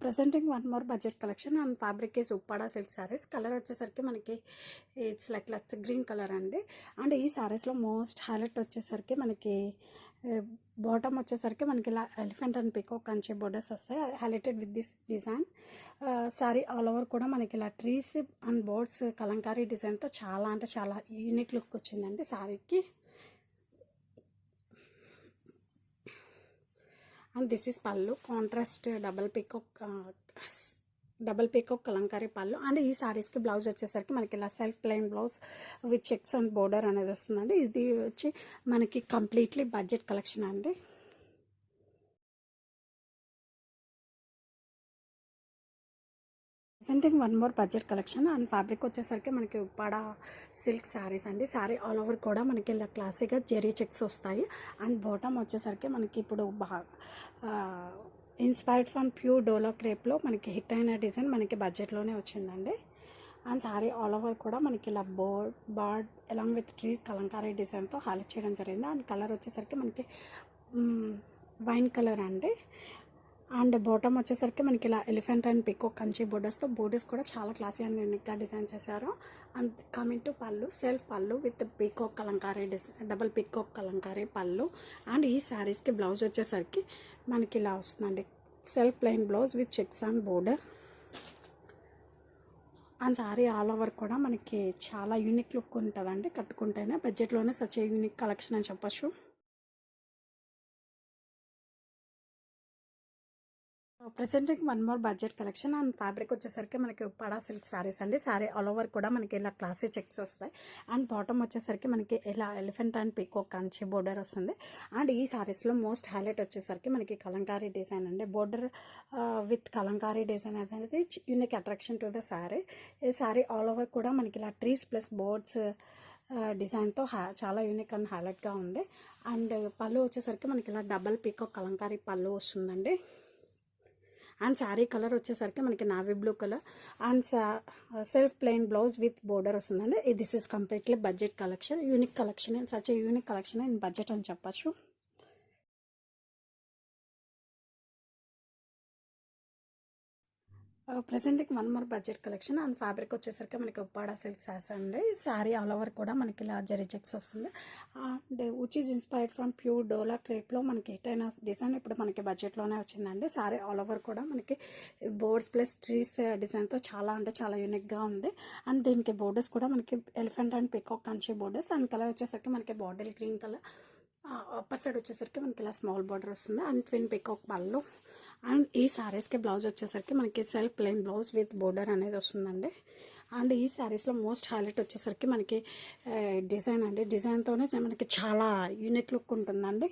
Presenting one more budget collection and fabric is Uppada silk saris. Colour వచ్చేసరికి మనకి it's like lux green colour అండి. And ఈ శారీస్లో most highlight వచ్చేసరికి మనకి బాటమ్ వచ్చేసరికి మనకి ఇలా elephant and peacock Kanchi borders వస్తాయి, highlighted with this design. Sari all over కూడా మనకి ఇలా ట్రీస్ అండ్ బోర్డ్స్ కలంకారీ డిజైన్తో చాలా అంటే చాలా యూనిక్ లుక్ వచ్చిందండి శారీకి. అండ్ దిస్ ఈస్ పళ్ళు, contrast double peacock Kalamkari pallu. And ఈ శారీస్కి బ్లౌజ్ వచ్చేసరికి మనకి ఇలా self plain blouse with checks and border అనేది వస్తుందండి. ఇది వచ్చి మనకి కంప్లీట్లీ బడ్జెట్ కలెక్షన్ అండి. Presenting one more budget collection and fabric వచ్చేసరికి మనకి ఉప్పాడ సిల్క్ శారీస్ అండి. శారీ ఆల్ ఓవర్ కూడా మనకి ఇలా క్లాసీగా జెరీ చెక్స్ వస్తాయి. అండ్ బాటమ్ వచ్చేసరికి మనకి ఇప్పుడు ఇన్స్పైర్డ్ ఫ్రమ్ ప్యూర్ డోలో క్రేప్లో మనకి హిట్ అయిన డిజైన్ మనకి బడ్జెట్లోనే వచ్చిందండి. అండ్ శారీ ఆల్ ఓవర్ కూడా మనకి ఇలా bird along with tree Kalamkari డిజైన్తో హైలైట్ చేయడం జరిగింది. అండ్ కలర్ వచ్చేసరికి మనకి వైన్ కలర్ అండి. అండ్ బాటమ్ వచ్చేసరికి మనకి ఇలా ఎలిఫెంట్ అండ్ పికాక్ కంచి బోర్డర్స్తో బోర్డర్స్ కూడా చాలా క్లాసీ అండ్ యూనిక్గా డిజైన్ చేశారు. And coming to pallu, self pallu with peacock Kalamkari double peacock Kalamkari pallu. And ఈ శారీస్కి బ్లౌజ్ వచ్చేసరికి మనకి ఇలా వస్తుందండి, self plain blouse with checks and border. And sari all over కూడా మనకి చాలా యూనిక్ లుక్ ఉంటుందండి కట్టుకుంటేనే. బడ్జెట్లోనే సచ్ యూనిక్ కలెక్షన్ అని చెప్పచ్చు. Presenting one more budget collection and fabric వచ్చేసరికి మనకి ఉప్పాడ సిల్క్ శారీస్ అండి. శారీ ఆల్ ఓవర్ కూడా మనకి ఇలా క్లాసీ చెక్స్ వస్తాయి. అండ్ బాటమ్ వచ్చేసరికి మనకి ఇలా elephant and peacock Kanchi border వస్తుంది. అండ్ ఈ శారీస్లో మోస్ట్ హైలైట్ వచ్చేసరికి మనకి కలంకారీ డిజైన్ అండి. బోర్డర్ విత్ కలంకారీ డిజైన్ అనేది unique attraction to the sari. ఈ శారీ ఆల్ ఓవర్ కూడా మనకి ఇలా ట్రీస్ ప్లస్ బోర్డ్స్ డిజైన్తో చాలా యూనిక్ అండ్ హైలైట్గా ఉంది. అండ్ పళ్ళు వచ్చేసరికి మనకి ఇలా డబల్ పీకాక్ కలంకారీ పళ్ళు వస్తుందండి. అండ్ శారీ కలర్ వచ్చేసరికి మనకి navy blue colour and self plain blouse with border వస్తుందండి. This is completely budget collection, unique collection and such unique collection in budget అని చెప్పచ్చు. ప్రెజెంట్కి one more budget collection and fabric వచ్చేసరికి మనకి ఉప్పాడ సిల్క్ శారీస్ అండి. Sari all over కూడా మనకి ఇలా జరీ చెక్స్ వస్తుంది. And which is inspired from pure Dola క్రేప్లో మనకి హిట్ అయిన డిజైన్ ఇప్పుడు మనకి బడ్జెట్లోనే వచ్చిందండి. శారీ ఆల్ ఓవర్ కూడా మనకి బోర్డ్స్ ప్లస్ ట్రీస్ డిజైన్తో చాలా అంటే చాలా యూనిక్గా ఉంది. అండ్ దీనికి బోర్డర్స్ కూడా మనకి elephant and peacock Kanchi borders. And colour వచ్చేసరికి మనకి bottle green colour, upper side వచ్చేసరికి మనకి ఇలా స్మాల్ బార్డర్ వస్తుంది అండ్ ట్విన్ పికాక్ పళ్ళు. అండ్ ఈ శారీస్కి బ్లౌజ్ వచ్చేసరికి మనకి self plain blouse with border అనేది వస్తుందండి. అండ్ ఈ శారీస్లో మోస్ట్ హైలైట్ వచ్చేసరికి మనకి డిజైన్ అండి. డిజైన్తోనే మనకి చాలా యూనిక్ లుక్ ఉంటుందండి.